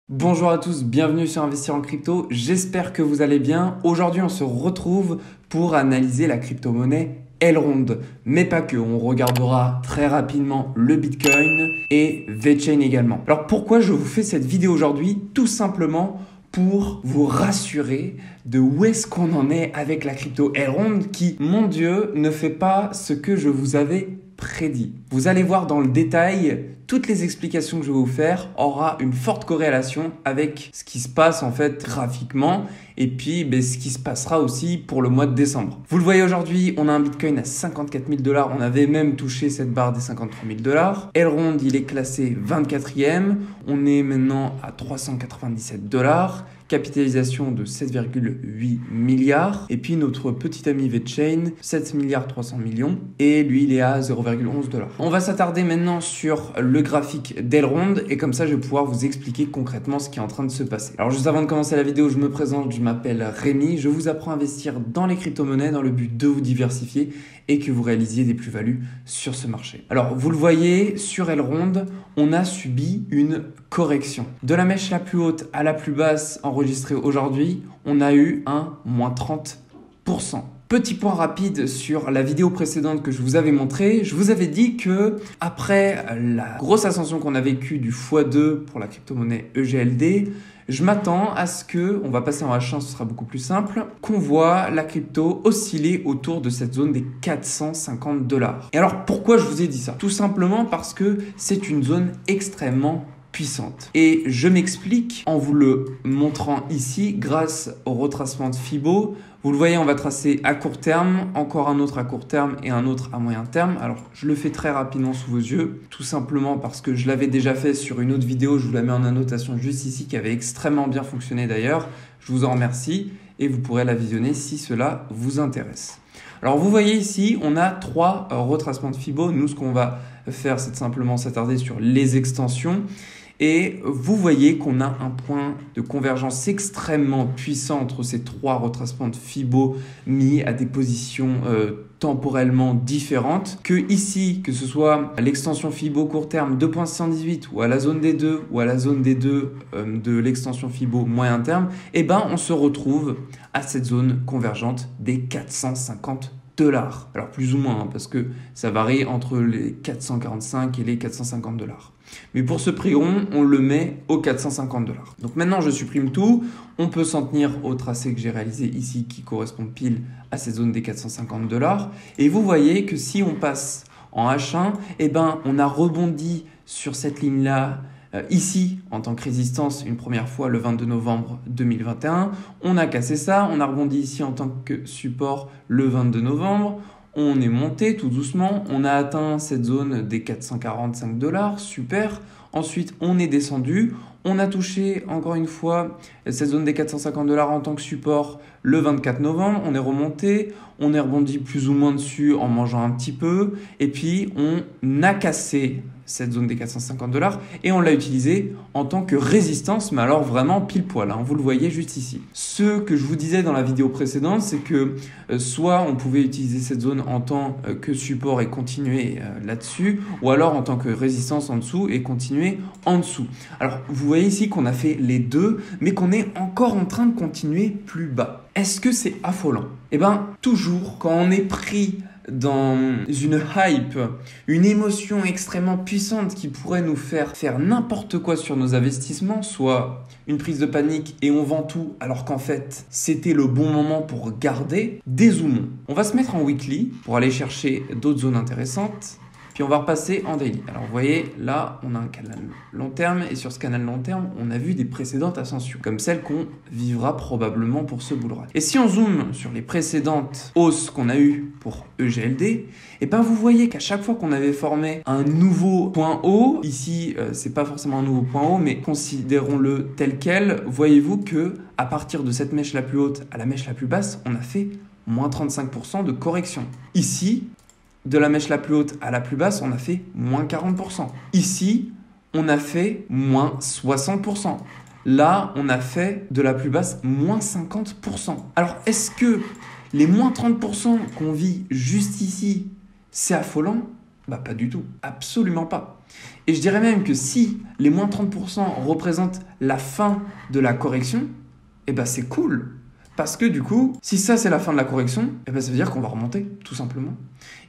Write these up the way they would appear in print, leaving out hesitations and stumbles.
Bonjour à tous, bienvenue sur Investir en crypto, j'espère que vous allez bien. Aujourd'hui on se retrouve pour analyser la crypto-monnaie Elrond, mais pas que, on regardera très rapidement le Bitcoin et VeChain également. Alors pourquoi je vous fais cette vidéo aujourd'hui? Tout simplement pour vous rassurer de où est-ce qu'on en est avec la crypto Elrond qui, mon Dieu, ne fait pas ce que je vous avais prédit. Vous allez voir dans le détail, toutes les explications que je vais vous faire aura une forte corrélation avec ce qui se passe en fait graphiquement et puis ce qui se passera aussi pour le mois de décembre. Vous le voyez aujourd'hui, on a un Bitcoin à 54 000 $, on avait même touché cette barre des 53 000 $. Elrond, il est classé 24e, on est maintenant à 397 $. Capitalisation de 7,8 milliards. Et puis notre petit ami VeChain, 7 milliards 300 millions. Et lui, il est à 0,11 $. On va s'attarder maintenant sur le graphique d'Elrond. Et comme ça, je vais pouvoir vous expliquer concrètement ce qui est en train de se passer. Alors juste avant de commencer la vidéo, je me présente, je m'appelle Rémi. Je vous apprends à investir dans les crypto-monnaies dans le but de vous diversifier et que vous réalisiez des plus-values sur ce marché. Alors vous le voyez, sur Elrond, on a subi une correction. De la mèche la plus haute à la plus basse enregistrée aujourd'hui, on a eu un moins 30%. Petit point rapide sur la vidéo précédente que je vous avais montré, je vous avais dit que après la grosse ascension qu'on a vécue du x2 pour la crypto-monnaie EGLD, je m'attends à ce que, on va passer en H1, ce sera beaucoup plus simple, qu'on voit la crypto osciller autour de cette zone des 450 $. Et alors pourquoi je vous ai dit ça? Tout simplement parce que c'est une zone extrêmement puissante. Et je m'explique en vous le montrant ici grâce au retracement de Fibo. Vous le voyez, on va tracer à court terme, encore un autre à court terme et un autre à moyen terme. Alors, je le fais très rapidement sous vos yeux, tout simplement parce que je l'avais déjà fait sur une autre vidéo, je vous la mets en annotation juste ici, qui avait extrêmement bien fonctionné d'ailleurs. Je vous en remercie et vous pourrez la visionner si cela vous intéresse. Alors, vous voyez ici, on a trois retracements de Fibo. Nous, ce qu'on va faire, c'est simplement s'attarder sur les extensions. Et vous voyez qu'on a un point de convergence extrêmement puissant entre ces trois retracements de Fibo mis à des positions temporellement différentes. Que ici, que ce soit l'extension Fibo court terme 2.118 ou à la zone des 2 ou à la zone des 2 de l'extension Fibo moyen terme, on se retrouve à cette zone convergente des 450 $. Alors plus ou moins, parce que ça varie entre les 445 et les 450 $. Mais pour ce prix rond, on le met aux 450 $. Donc maintenant, je supprime tout. On peut s'en tenir au tracé que j'ai réalisé ici qui correspond pile à cette zone des 450 $. Et vous voyez que si on passe en H1, on a rebondi sur cette ligne-là ici en tant que résistance une première fois le 22 novembre 2021. On a cassé ça, on a rebondi ici en tant que support le 22 novembre. On est monté tout doucement, on a atteint cette zone des 445 $, super. Ensuite, on est descendu, on a touché encore une fois cette zone des 450 $ en tant que support le 24 novembre. On est remonté, on est rebondi plus ou moins dessus en mangeant un petit peu. Et puis, on a cassé cette zone des 450 $ et on l'a utilisé en tant que résistance, mais alors vraiment pile poil, hein, vous le voyez juste ici. Ce que je vous disais dans la vidéo précédente, c'est que soit on pouvait utiliser cette zone en tant que support et continuer là-dessus, ou alors en tant que résistance en dessous et continuer en dessous. Alors vous voyez ici qu'on a fait les deux, mais qu'on est encore en train de continuer plus bas. Est-ce que c'est affolant? Toujours quand on est pris dans une hype, une émotion extrêmement puissante qui pourrait nous faire n'importe quoi sur nos investissements, soit une prise de panique et on vend tout alors qu'en fait c'était le bon moment pour garder, dézoomons. On va se mettre en weekly pour aller chercher d'autres zones intéressantes. Puis on va repasser en daily. Alors vous voyez, là, on a un canal long terme et sur ce canal long terme, on a vu des précédentes ascensions, comme celle qu'on vivra probablement pour ce bull run. Et si on zoome sur les précédentes hausses qu'on a eues pour EGLD, vous voyez qu'à chaque fois qu'on avait formé un nouveau point haut, ici, c'est pas forcément un nouveau point haut, mais considérons-le tel quel, voyez-vous que à partir de cette mèche la plus haute à la mèche la plus basse, on a fait moins 35% de correction. Ici, de la mèche la plus haute à la plus basse, on a fait moins 40%. Ici, on a fait moins 60%. Là, on a fait de la plus basse moins 50%. Alors, est-ce que les moins 30% qu'on vit juste ici, c'est affolant? Bah pas du tout, absolument pas. Et je dirais même que si les moins 30% représentent la fin de la correction, eh ben c'est cool. Parce que du coup, si ça c'est la fin de la correction, eh ben ça veut dire qu'on va remonter, tout simplement.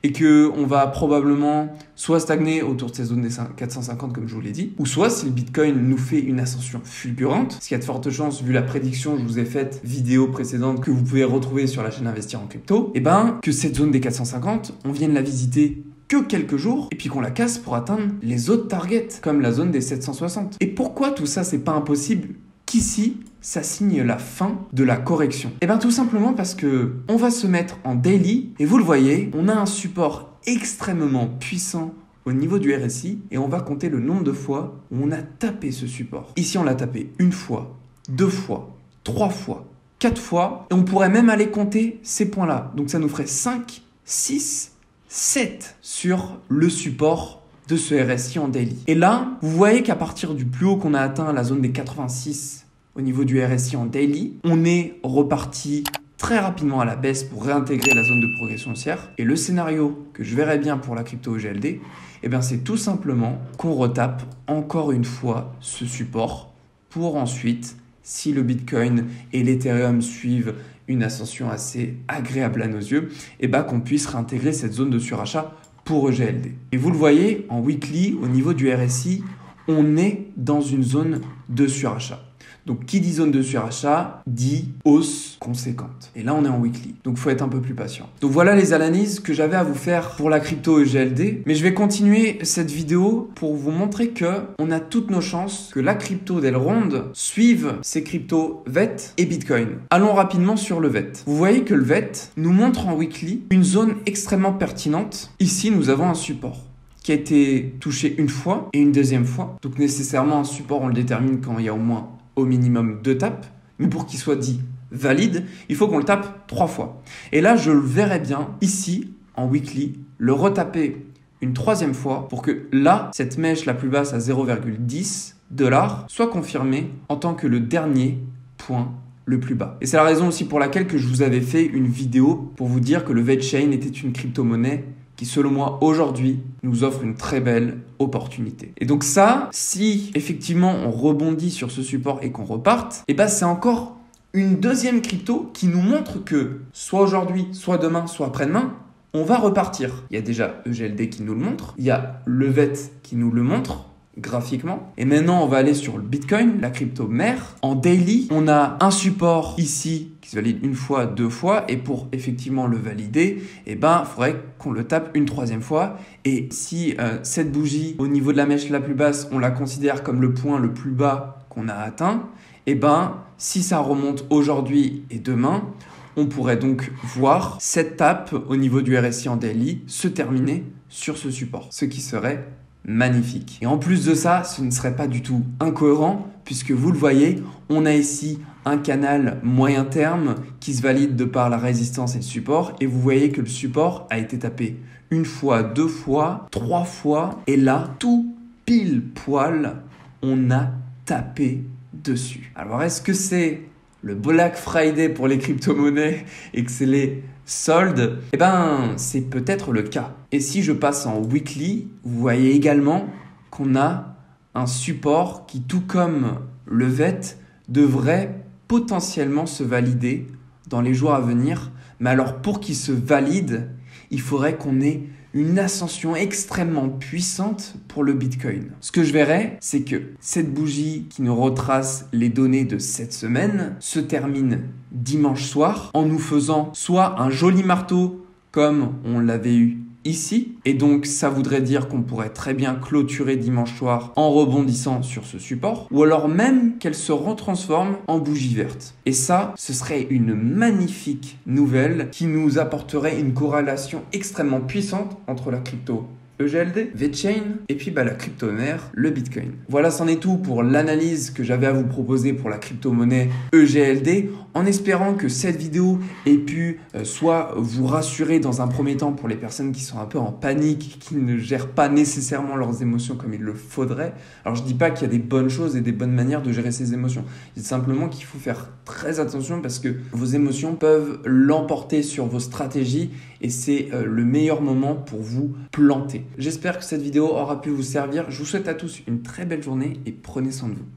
Et qu'on va probablement soit stagner autour de ces zones des 450 comme je vous l'ai dit, ou soit si le Bitcoin nous fait une ascension fulgurante, ce qui a de fortes chances vu la prédiction que je vous ai faite, vidéo précédente que vous pouvez retrouver sur la chaîne Investir en Crypto, eh ben que cette zone des 450, on vienne la visiter que quelques jours et puis qu'on la casse pour atteindre les autres targets comme la zone des 760. Et pourquoi tout ça c'est pas impossible qu'ici ça signe la fin de la correction? Et bien tout simplement parce que on va se mettre en daily et vous le voyez, on a un support extrêmement puissant au niveau du RSI et on va compter le nombre de fois où on a tapé ce support. Ici on l'a tapé une fois, deux fois, trois fois, quatre fois et on pourrait même aller compter ces points-là. Donc ça nous ferait 5, 6, 7 sur le support de ce RSI en daily. Et là, vous voyez qu'à partir du plus haut qu'on a atteint la zone des 86 au niveau du RSI en daily, on est reparti très rapidement à la baisse pour réintégrer la zone de progression haussière. Et le scénario que je verrais bien pour la crypto EGLD, eh bien c'est tout simplement qu'on retape encore une fois ce support pour ensuite, si le Bitcoin et l'Ethereum suivent une ascension assez agréable à nos yeux, et ben qu'on puisse réintégrer cette zone de surachat pour EGLD. Et vous le voyez, en weekly, au niveau du RSI, on est dans une zone de surachat. Donc, qui dit zone de surachat, dit hausse conséquente. Et là, on est en weekly. Donc, il faut être un peu plus patient. Donc, voilà les analyses que j'avais à vous faire pour la crypto EGLD. Mais je vais continuer cette vidéo pour vous montrer qu'on a toutes nos chances que la crypto d'Elrond suive ces cryptos VET et Bitcoin. Allons rapidement sur le VET. Vous voyez que le VET nous montre en weekly une zone extrêmement pertinente. Ici, nous avons un support qui a été touché une fois et une deuxième fois. Donc, nécessairement, un support, on le détermine quand il y a au moins au minimum 2 tapes, mais pour qu'il soit dit valide, il faut qu'on le tape 3 fois. Et là, je le verrai bien ici, en weekly, le retaper une 3e fois pour que là, cette mèche la plus basse à 0,10 $ soit confirmée en tant que le dernier point le plus bas. Et c'est la raison aussi pour laquelle que je vous avais fait une vidéo pour vous dire que le VeChain était une crypto-monnaie qui, selon moi, aujourd'hui, nous offre une très belle opportunité. Et donc ça, si effectivement on rebondit sur ce support et qu'on reparte, et ben c'est encore une deuxième crypto qui nous montre que soit aujourd'hui, soit demain, soit après-demain, on va repartir. Il y a déjà EGLD qui nous le montre, il y a le VET qui nous le montre graphiquement. Et maintenant, on va aller sur le Bitcoin, la crypto mère. En daily, on a un support ici qui se valide une fois, 2 fois. Et pour effectivement le valider, eh ben, il faudrait qu'on le tape une 3e fois. Et si cette bougie, au niveau de la mèche la plus basse, on la considère comme le point le plus bas qu'on a atteint, eh ben, si ça remonte aujourd'hui et demain, on pourrait donc voir cette tape au niveau du RSI en daily se terminer sur ce support. Ce qui serait magnifique. Et en plus de ça, ce ne serait pas du tout incohérent puisque vous le voyez, on a ici un canal moyen terme qui se valide de par la résistance et le support et vous voyez que le support a été tapé une fois, 2 fois, 3 fois et là, tout pile poil, on a tapé dessus. Alors est-ce que c'est le Black Friday pour les crypto-monnaies et que c'est les soldes? Eh ben, c'est peut-être le cas. Et si je passe en weekly, vous voyez également qu'on a un support qui, tout comme le VET, devrait potentiellement se valider dans les jours à venir. Mais alors, pour qu'il se valide, il faudrait qu'on ait une ascension extrêmement puissante pour le Bitcoin. Ce que je verrais, c'est que cette bougie qui nous retrace les données de cette semaine se termine dimanche soir en nous faisant soit un joli marteau comme on l'avait eu ici, et donc ça voudrait dire qu'on pourrait très bien clôturer dimanche soir en rebondissant sur ce support, ou alors même qu'elle se retransforme en bougie verte. Et ça, ce serait une magnifique nouvelle qui nous apporterait une corrélation extrêmement puissante entre la crypto EGLD, VeChain et puis la crypto mère, le Bitcoin. Voilà, c'en est tout pour l'analyse que j'avais à vous proposer pour la crypto-monnaie EGLD, en espérant que cette vidéo ait pu soit vous rassurer dans un premier temps pour les personnes qui sont un peu en panique, qui ne gèrent pas nécessairement leurs émotions comme il le faudrait. Alors je dis pas qu'il y a des bonnes choses et des bonnes manières de gérer ses émotions. Je dis simplement qu'il faut faire très attention parce que vos émotions peuvent l'emporter sur vos stratégies et c'est le meilleur moment pour vous planter. J'espère que cette vidéo aura pu vous servir. Je vous souhaite à tous une très belle journée et prenez soin de vous.